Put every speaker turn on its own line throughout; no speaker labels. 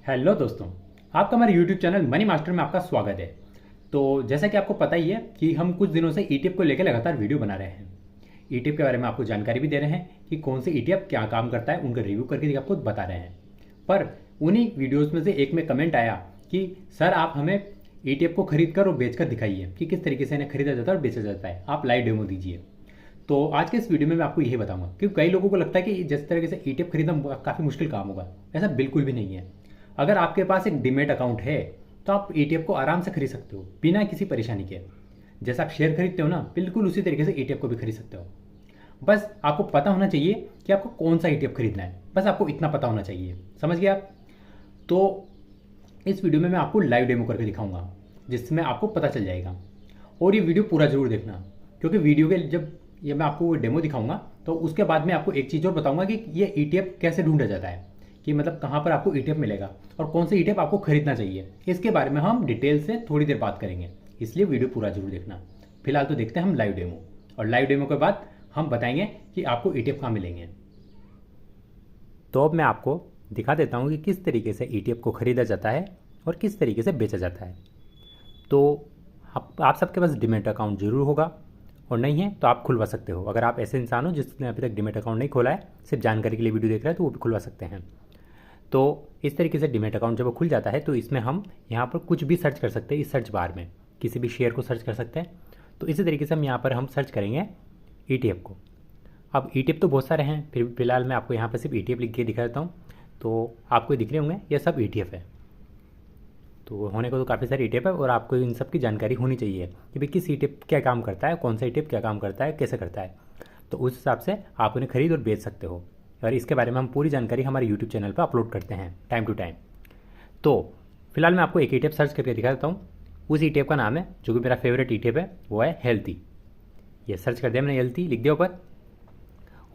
Hello दोस्तों, आपका हमारे YouTube चैनल मनी मास्टर में आपका स्वागत है। तो जैसा कि आपको पता ही है कि हम कुछ दिनों से ETF को लेकर लगातार वीडियो बना रहे हैं। ETF के बारे में आपको जानकारी भी दे रहे हैं कि कौन से ETF क्या काम करता है, उनका रिव्यू करके आपको बता रहे हैं। पर उन्हीं वीडियोज़ में से एक में कमेंट आया कि सर आप हमें ETF को खरीद कर और बेच कर दिखाइए कि किस तरीके से इन्हें खरीदा जाता है और बेचा जाता है। आप लाइव डेमो दीजिए। तो आज के इस वीडियो में मैं आपको यही बताऊंगा, क्योंकि कई लोगों को लगता है कि जिस तरीके से ETF खरीदना काफ़ी मुश्किल काम होगा। ऐसा बिल्कुल भी नहीं है। अगर आपके पास एक डीमैट अकाउंट है तो आप ETF को आराम से खरीद सकते हो बिना किसी परेशानी के। जैसे आप शेयर खरीदते हो ना, बिल्कुल उसी तरीके से ETF को भी खरीद सकते हो। बस आपको पता होना चाहिए कि आपको कौन सा ETF खरीदना है। बस आपको इतना पता होना चाहिए। समझ गए आप? तो इस वीडियो में मैं आपको लाइव डेमो करके दिखाऊंगा, जिसमें आपको पता चल जाएगा। और ये वीडियो पूरा जरूर देखना, क्योंकि वीडियो के जब ये मैं आपको डेमो दिखाऊंगा तो उसके बाद में आपको एक चीज़ और बताऊंगा कि ये ETF कैसे ढूंढा जाता है, कि मतलब कहाँ पर आपको ETF मिलेगा और कौन से ETF आपको खरीदना चाहिए। इसके बारे में हम डिटेल से थोड़ी देर बात करेंगे, इसलिए वीडियो पूरा जरूर देखना। फिलहाल तो देखते हैं हम लाइव डेमो, और लाइव डेमो के बाद हम बताएंगे कि आपको ETF कहाँ मिलेंगे। तो अब मैं आपको दिखा देता हूँ कि किस तरीके से ETF को खरीदा जाता है और किस तरीके से बेचा जाता है। तो आप सबके पास डीमैट अकाउंट जरूर होगा, और नहीं है तो आप खुलवा सकते हो। अगर आप ऐसे इंसान हो जिसने अभी तक डीमैट अकाउंट नहीं खोला है, सिर्फ जानकारी के लिए वीडियो देख रहा है, तो वो भी खुलवा सकते हैं। तो इस तरीके से डीमैट अकाउंट जब वो खुल जाता है तो इसमें हम यहाँ पर कुछ भी सर्च कर सकते हैं। इस सर्च बार में किसी भी शेयर को सर्च कर सकते हैं। तो इसी तरीके से हम यहाँ पर सर्च करेंगे ETF को। अब ETF तो बहुत सारे हैं, फिर फिलहाल मैं आपको यहाँ पर सिर्फ ETF लिख के दिखा देता हूँ। तो आपको दिख रहे होंगे ये सब ETF है। तो होने को तो काफ़ी सारे ETF है, और आपको इन सब की जानकारी होनी चाहिए कि भाई किस ETF क्या काम करता है, कौन सा ETF क्या काम करता है, कैसे करता है। तो उस हिसाब से आप उन्हें खरीद और बेच सकते हो। और इसके बारे में हम पूरी जानकारी हमारे यूट्यूब चैनल पर अपलोड करते हैं टाइम टू टाइम। तो फिलहाल मैं आपको एक ETF सर्च करके दिखा देता हूँ। उस ETF का नाम है, जो कि मेरा फेवरेट ETF है, वो है हेल्थी। ये सर्च कर दिया मैंने, हेल्थी लिख दिया ऊपर,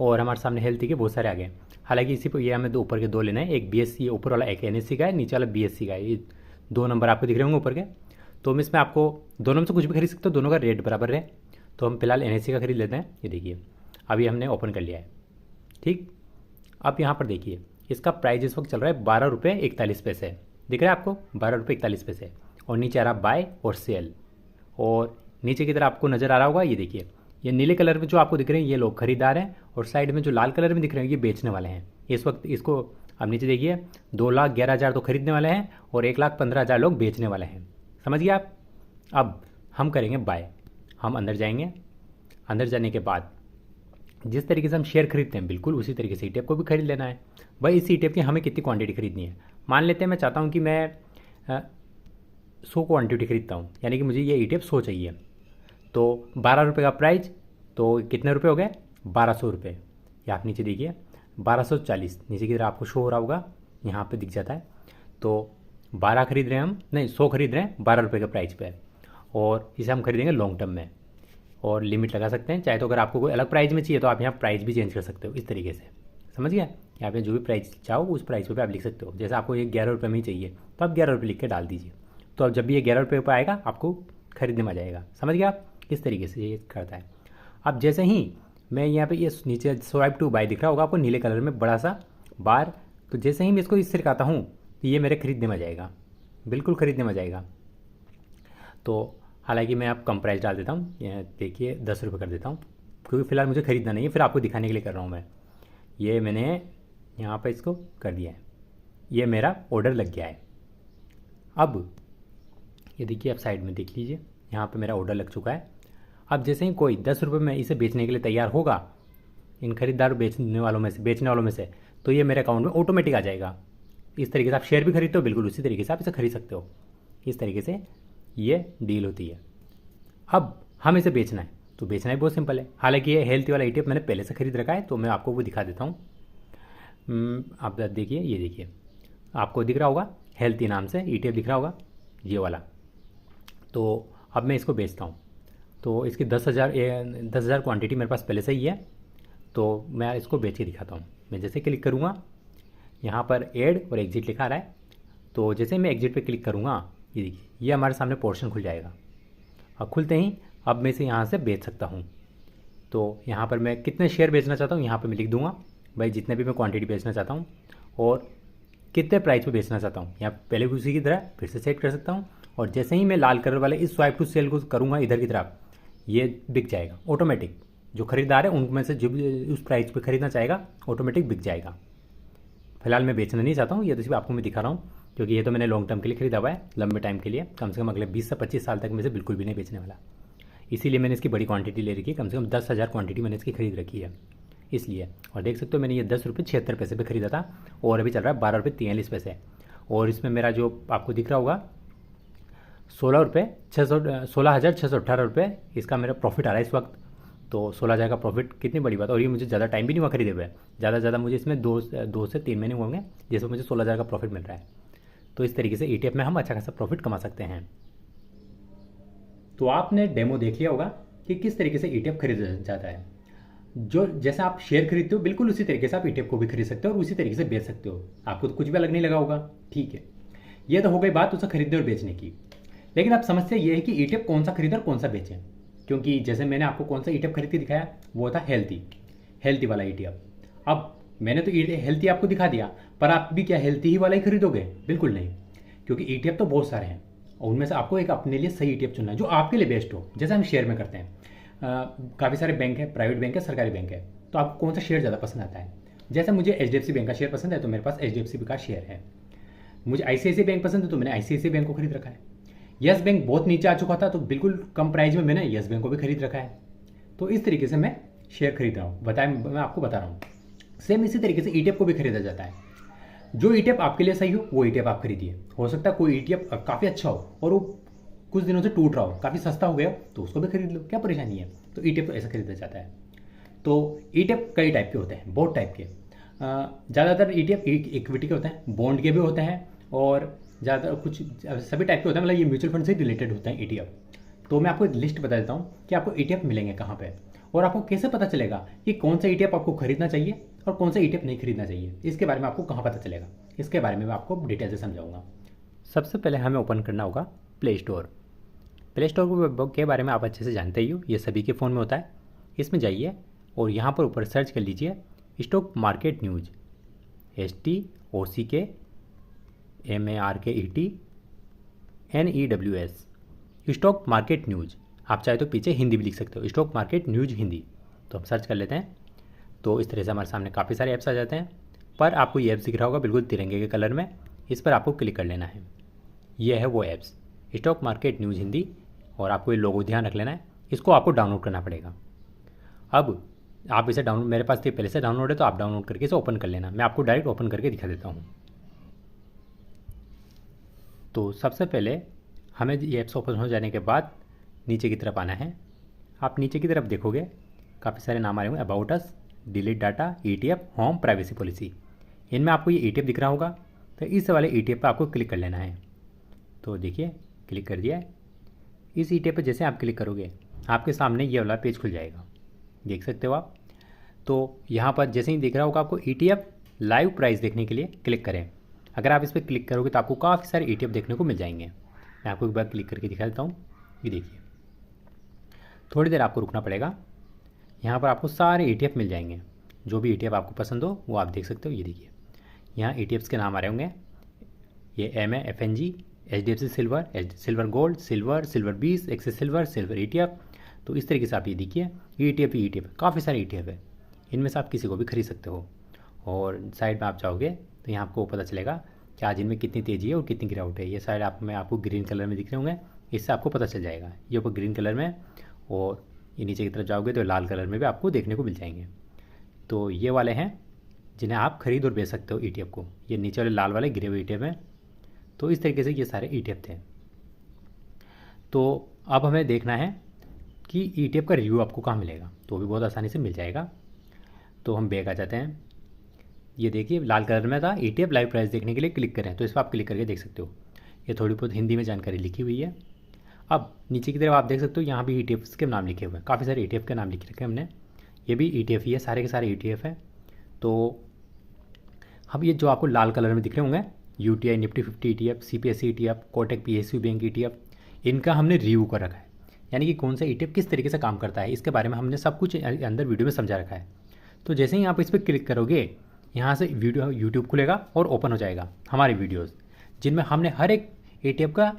और हमारे सामने हेल्थी के बहुत सारे आ गए। हालांकि इसी पर ये हमें ऊपर के दो लेना है, एक BSC ऊपर वाला, एक NSE का है, नीचे वाला BSC का है। ये 2 नंबर आपको दिख रहे होंगे ऊपर के। तो हम इसमें आपको दोनों में से कुछ भी खरीद सकते हो, दोनों का रेट बराबर है। तो हम फिलहाल NSE का खरीद लेते हैं। ये देखिए अभी हमने ओपन कर लिया है। ठीक, अब यहाँ पर देखिए इसका प्राइस इस वक्त चल रहा है 12 रुपये 41 पैसे। दिख रहा है आपको 12 रुपये 41 पैसे, और नीचे आ रहा बाय और सेल। और नीचे की तरफ आपको नज़र आ रहा होगा, ये देखिए ये नीले कलर में जो आपको दिख रहे हैं ये लोग खरीदार हैं, और साइड में जो लाल कलर में दिख रहे हैं ये बेचने वाले हैं इस वक्त इसको। अब नीचे देखिए 2,11,000 तो खरीदने वाले हैं और 1,15,000 लोग बेचने वाले हैं। समझ गए आप? अब हम करेंगे बाय। हम अंदर जाएंगे। अंदर जाने के बाद जिस तरीके से हम शेयर खरीदते हैं, बिल्कुल उसी तरीके से ETF को भी खरीद लेना है। भाई इस ETF की हमें कितनी क्वांटिटी खरीदनी है? मान लेते हैं मैं चाहता हूँ कि मैं 100 क्वांटिटी खरीदता हूँ, यानी कि मुझे ये ETF 100 चाहिए। तो 12 रुपये का प्राइस, तो कितने रुपये हो गए? 1,200 रुपये। ये आप नीचे देखिए 1,240 नीचे की तरफ आपको शो हो रहा होगा, यहाँ पे दिख जाता है। तो 12 खरीद रहे हैं हम, नहीं 100 खरीद रहे हैं 12 रुपये के प्राइस पे, और इसे हम खरीदेंगे लॉन्ग टर्म में। और लिमिट लगा सकते हैं चाहे तो। अगर आपको कोई अलग प्राइस में चाहिए तो आप यहाँ प्राइस भी चेंज कर सकते हो इस तरीके से। समझ गया? यहाँ पे जो भी प्राइस चाहो उस प्राइस पे आप लिख सकते हो। जैसे आपको ये 11 रुपये में ही चाहिए तो आप 11 रुपये लिख के डाल दीजिए। तो अब जब भी ये 11 रुपये पर आएगा आपको खरीदने में आ जाएगा। समझ गया आप? इस तरीके से ये करता है। अब जैसे ही मैं यहाँ पे ये नीचे स्वाइप टू बाय दिख रहा होगा आपको नीले कलर में बड़ा सा बार, तो जैसे ही मैं इसको इससे दिखाता हूँ तो ये मेरे खरीदने में जाएगा, बिल्कुल खरीदने में जाएगा। तो हालांकि मैं अब कम प्राइस डाल देता हूँ, देखिए 10 रुपये कर देता हूँ, क्योंकि फ़िलहाल मुझे ख़रीदना नहीं है, फिर आपको दिखाने के लिए कर रहा हूँ मैं। ये मैंने यहाँ पर इसको कर दिया है, ये मेरा ऑर्डर लग गया है। अब ये देखिए आप साइड में देख लीजिए, यहाँ पे मेरा ऑर्डर लग चुका है। अब जैसे ही कोई 10 रुपये में इसे बेचने के लिए तैयार होगा इन खरीदार बेचने वालों में से, तो ये मेरे अकाउंट में ऑटोमेटिक आ जाएगा। इस तरीके से आप शेयर भी खरीदते हो, बिल्कुल उसी तरीके से आप इसे खरीद सकते हो। इस तरीके से ये डील होती है। अब हम इसे बेचना है तो बेचना ही बहुत सिंपल है। हालांकि ये हेल्थ वाला ETF मैंने पहले से खरीद रखा है, तो मैं आपको वो दिखा देता हूँ। आप देखिए, ये देखिए आपको दिख रहा होगा हेल्थी नाम से ETF दिख रहा होगा, ये वाला। तो अब मैं इसको बेचता हूँ। तो इसकी 10,000 क्वांटिटी मेरे पास पहले से ही है, तो मैं इसको बेच के दिखाता हूँ। मैं जैसे क्लिक करूँगा यहाँ पर ऐड और एग्जिट लिखा रहा है, तो जैसे मैं एग्जिट पे क्लिक करूँगा ये देखिए ये हमारे सामने पोर्शन खुल जाएगा। अब खुलते ही अब मैं इसे यहाँ से बेच सकता हूँ। तो यहाँ पर मैं कितने शेयर बेचना चाहता हूँ यहाँ पर मैं लिख दूँगा, भाई जितने भी मैं क्वान्टिटी बेचना चाहता हूँ, और कितने प्राइस पे बेचना चाहता हूँ। यहाँ पहले भी उसी की तरह फिर से सेट कर सकता हूँ, और जैसे ही मैं लाल कलर वाले इस स्वाइप टू सेल को करूँगा इधर की तरफ, ये बिक जाएगा ऑटोमेटिक। जो खरीदार है उनमें से जो भी उस प्राइस पे खरीदना चाहेगा ऑटोमेटिक बिक जाएगा। फिलहाल मैं बेचना नहीं चाहता हूँ, ये तो सिर्फ आपको मैं दिखा रहा हूँ, क्योंकि ये तो मैंने लॉन्ग टर्म के लिए खरीदा हुआ है, लंबे टाइम के लिए, कम से कम अगले 20 से 25 साल तक मैं इसे बिल्कुल भी नहीं बेचने वाला। इसीलिए मैंने इसकी बड़ी क्वांटिटी ले रखी है, कम से कम 10,000 क्वांटिटी मैंने इसकी खरीद रखी है इसलिए। और देख सकते हो मैंने ये 10 रुपये 76 पैसे पे खरीदा था, और अभी चल रहा है 12 रुपये 43 पैसे। और इसमें मेरा जो आपको दिख रहा होगा 16,618 रुपये इसका मेरा प्रॉफिट आ रहा है इस वक्त। तो 16,000 का प्रॉफिट कितनी बड़ी बात। और ये मुझे ज़्यादा टाइम भी नहीं हुआ खरीदे हुए, ज़्यादा से ज़्यादा मुझे इसमें दो से 3 महीने होंगे, जिसमें मुझे 16,000 का प्रॉफिट मिल रहा है। तो इस तरीके से ETF में हम अच्छा खासा प्रॉफिट कमा सकते हैं। तो आपने डेमो देख लिया होगा कि किस तरीके से ETF खरीदा जाता है। जो जैसे आप शेयर खरीदते हो बिल्कुल उसी तरीके से आप ETF को भी खरीद सकते हो और उसी तरीके से बेच सकते हो। आपको तो कुछ भी अलग नहीं लगा होगा, ठीक है। ये तो हो गई बात उसे खरीदने और बेचने की। लेकिन अब समस्या ये है कि ETF कौन सा खरीदें और कौन सा बेचें, क्योंकि जैसे मैंने आपको कौन सा ETF खरीद के दिखाया वो था हेल्थी वाला ETF। अब मैंने तो हेल्थी आपको दिखा दिया, पर आप भी क्या हेल्थी ही वाला ही खरीदोगे? बिल्कुल नहीं, क्योंकि ETF तो बहुत सारे हैं और उनमें से आपको एक अपने लिए सही ETF चुनना है जो आपके लिए बेस्ट हो। जैसे हम शेयर में करते हैं, काफ़ी सारे बैंक है, प्राइवेट बैंक है, सरकारी बैंक है, तो आपको कौन सा शेयर ज़्यादा पसंद आता है? जैसे मुझे HDFC बैंक का शेयर पसंद है तो मेरे पास HDFC का शेयर है। मुझे ICICI बैंक पसंद है तो मैंने ICICI बैंक को खरीद रखा है। यस बैंक बहुत नीचे आ चुका था तो बिल्कुल कम प्राइस में मैंने यस बैंक को भी खरीद रखा है। तो इस तरीके से मैं शेयर खरीद रहा हूँ, मैं आपको बता रहा हूँ। सेम इसी तरीके से ETF को भी खरीदा जाता है। जो ETF आपके लिए सही हो वो ETF आप खरीदिए। हो सकता है कोई ETF काफ़ी अच्छा हो और वो कुछ दिनों से टूट रहा हो, काफ़ी सस्ता हो गया तो उसको भी खरीद लो, क्या परेशानी है। तो ETF तो ऐसा खरीदा जाता है। तो ETF कई टाइप के होते हैं, बहुत टाइप के। ज़्यादातर ETF इक्विटी के होते हैं, बॉन्ड के भी होते हैं, और ज़्यादातर कुछ सभी टाइप के होते हैं, मतलब ये म्यूचुअल फंड से रिलेटेड होते हैं ETF। तो मैं आपको एक लिस्ट बता देता हूँ कि आपको ETF मिलेंगे कहाँ पे, और आपको कैसे पता चलेगा कि कौन सा ETF आपको खरीदना चाहिए और कौन सा ETF नहीं खरीदना चाहिए। इसके बारे में आपको कहाँ पता चलेगा, इसके बारे में मैं आपको डिटेल से समझाऊंगा। सबसे पहले हमें ओपन करना होगा प्ले स्टोर के बारे में आप अच्छे से जानते ही हो, ये सभी के फ़ोन में होता है। इसमें जाइए और यहाँ पर ऊपर सर्च कर लीजिए stock market news, STOCKMARKET stock market news. आप चाहे तो पीछे हिंदी भी लिख सकते हो, स्टॉक मार्केट न्यूज हिंदी। तो हम सर्च कर लेते हैं, तो इस तरह से हमारे सामने काफ़ी सारे ऐप्स आ जाते हैं। पर आपको ये ऐप्स दिख रहा होगा बिल्कुल तिरंगे के कलर में, इस पर आपको क्लिक कर लेना है। ये है वो apps stock market news Hindi, और आपको ये लोगो ध्यान रख लेना है, इसको आपको डाउनलोड करना पड़ेगा। अब आप इसे डाउनलोड, मेरे पास ये पहले से डाउनलोड है तो आप डाउनलोड करके इसे ओपन कर लेना। मैं आपको डायरेक्ट ओपन करके दिखा देता हूँ। तो सबसे पहले हमें ये ऐप्स ओपन हो जाने के बाद नीचे की तरफ आना है। आप नीचे की तरफ देखोगे काफ़ी सारे नाम आ रहे होंगे, about us, delete data, ETF, home, privacy policy. इनमें आपको ये ETF दिख रहा होगा, तो इस वाले ETF पर आपको क्लिक कर लेना है। तो देखिए क्लिक कर दिया है। इस ETF पर जैसे आप क्लिक करोगे आपके सामने ये वाला पेज खुल जाएगा, देख सकते हो आप। तो यहाँ पर जैसे ही दिख रहा होगा आपको ETF लाइव प्राइस देखने के लिए क्लिक करें। अगर आप इस पर क्लिक करोगे तो आपको काफ़ी सारे ETF देखने को मिल जाएंगे। मैं आपको एक बार क्लिक करके दिखा देता हूँ। ये देखिए, थोड़ी देर आपको रुकना पड़ेगा। यहाँ पर आपको सारे ETF मिल जाएंगे, जो भी ETF आपको पसंद हो वो आप देख सकते हो। ये देखिए यहाँ ETFs के नाम आ रहे होंगे, ये MA FNG, HDFC silver, silver gold, silver 20, Axis silver ETF। तो इस तरीके से आप ये देखिए ETF काफ़ी सारे ETF है, इनमें से आप किसी को भी खरीद सकते हो। और साइड में आप जाओगे तो यहाँ आपको पता चलेगा कि आज इनमें कितनी तेज़ी है और कितनी गिरावट है। ये साइड आपको ग्रीन कलर में दिख रहे होंगे, इससे आपको पता चल जाएगा। ये ऊपर ग्रीन कलर में, और ये नीचे की तरफ जाओगे तो लाल कलर में भी आपको देखने को मिल जाएंगे। तो ये वाले हैं जिन्हें आप खरीद और बेच सकते हो ETF को। ये नीचे वाले लाल वाले गिरे हुए ETF हैं। तो इस तरीके से ये सारे ETF थे। तो अब हमें देखना है कि ETF का रिव्यू आपको कहाँ मिलेगा, तो भी बहुत आसानी से मिल जाएगा। तो हम बैक आ जाते हैं। ये देखिए लाल कलर में था ETF लाइव प्राइस देखने के लिए क्लिक करें, तो इस पर आप क्लिक करके देख सकते हो। ये थोड़ी बहुत हिंदी में जानकारी लिखी हुई है। अब नीचे की तरफ आप देख सकते हो यहाँ भी ETFs के नाम लिखे हुए हैं, काफ़ी सारे ETF के नाम लिख रखे हैं हमने। ये भी ETF ही है, सारे के सारे ETF हैं। तो अब ये जो आपको लाल कलर में दिख रहे होंगे UTI Nifty 50 ETF, CPSE ETF, Kotak PSU bank ETF, इनका हमने रिव्यू कर रखा है, यानी कि कौन सा ETF किस तरीके से काम करता है इसके बारे में हमने सब कुछ अंदर वीडियो में समझा रखा है। तो जैसे ही आप इस पर क्लिक करोगे यहाँ से वीडियो यूट्यूब खुलेगा और ओपन हो जाएगा हमारे वीडियोज़, जिनमें हमने हर एक ETF का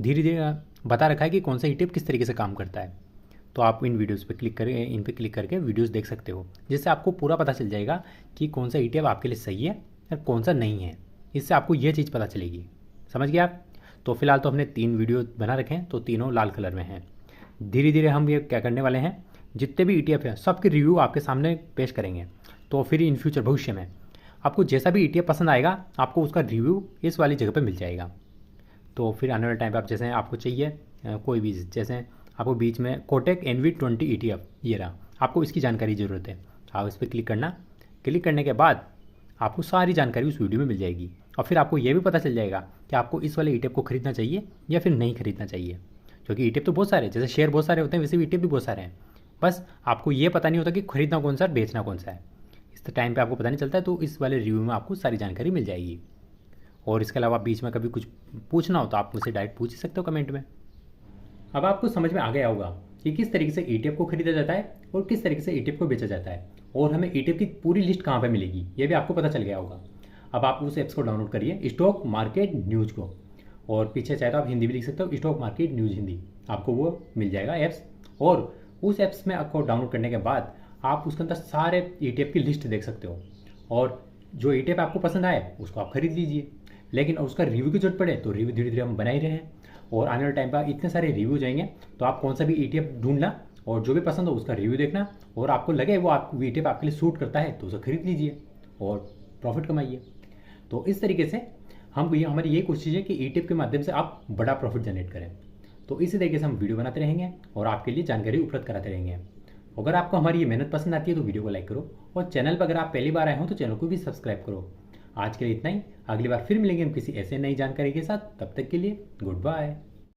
धीरे धीरे बता रखा है कि कौन सा ETF किस तरीके से काम करता है। तो आप इन वीडियोज़ पे क्लिक करके इन पे क्लिक करके वीडियोज़ देख सकते हो, जिससे आपको पूरा पता चल जाएगा कि कौन सा ETF आपके लिए सही है और कौन सा नहीं है। इससे आपको ये चीज़ पता चलेगी। समझ गए आप? तो फिलहाल तो हमने 3 वीडियो बना रखे हैं, तो तीनों लाल कलर में हैं। धीरे धीरे हम ये क्या करने वाले हैं, जितने भी ETF हैं सबके रिव्यू आपके सामने पेश करेंगे। तो फिर इन फ्यूचर भविष्य में आपको जैसा भी ETF पसंद आएगा, आपको उसका रिव्यू इस वाली जगह पे मिल जाएगा। तो फिर आने वाले टाइम पे आप जैसे आपको चाहिए कोई भी, जैसे आपको बीच में कोटेक NV20 ETF ये रहा, आपको इसकी जानकारी की ज़रूरत है, आप इस पर क्लिक करना। क्लिक करने के बाद आपको सारी जानकारी उस वीडियो में मिल जाएगी और फिर आपको ये भी पता चल जाएगा कि आपको इस वाले ETF को खरीदना चाहिए या फिर नहीं खरीदना चाहिए। क्योंकि ETF तो बहुत सारे हैं, जैसे शेयर बहुत सारे होते हैं वैसे भी ETF भी बहुत सारे हैं, बस आपको ये पता नहीं होता कि खरीदना कौन सा और बेचना कौन सा है। इस टाइम पे आपको पता नहीं चलता है, तो इस वाले रिव्यू में आपको सारी जानकारी मिल जाएगी। और इसके अलावा बीच में कभी कुछ पूछना हो तो आप मुझसे डायरेक्ट पूछ सकते हो कमेंट में। अब आपको समझ में आ गया होगा कि किस तरीके से ETF को खरीदा जाता है और किस तरीके से ETF को बेचा जाता है, और हमें ETF की पूरी लिस्ट कहाँ पे मिलेगी ये भी आपको पता चल गया होगा। अब आप उस ऐप्स को डाउनलोड करिए, स्टॉक मार्केट न्यूज़ को, और पीछे चाहे तो आप हिंदी भी लिख सकते हो, स्टॉक मार्केट न्यूज़ हिंदी, आपको वो मिल जाएगा ऐप्स। और उस ऐप्स में आपको डाउनलोड करने के बाद आप उसके अंदर सारे ETF की लिस्ट देख सकते हो, और जो ETF आपको पसंद आए उसको आप खरीद लीजिए। लेकिन उसका रिव्यू की जरूरत पड़े तो रिव्यू धीरे धीरे हम बना ही रहे हैं, और आने वाले टाइम पर इतने सारे रिव्यू जाएंगे, तो आप कौन सा भी ETF ढूंढना और जो भी पसंद हो उसका रिव्यू देखना, और आपको लगे वो आपको ETF आपके लिए सूट करता है तो उसे खरीद लीजिए और प्रॉफिट कमाइए। तो इस तरीके से हमारी यही कोशिश है कि ETF के माध्यम से आप बड़ा प्रॉफिट जनरेट करें। तो इसी तरीके से हम वीडियो बनाते रहेंगे और आपके लिए जानकारी उपलब्ध कराते रहेंगे। अगर आपको हमारी ये मेहनत पसंद आती है तो वीडियो को लाइक करो, और चैनल पर अगर आप पहली बार आए हो तो चैनल को भी सब्सक्राइब करो। आज के लिए इतना ही, अगली बार फिर मिलेंगे हम किसी ऐसे नई जानकारी के साथ। तब तक के लिए गुड बाय।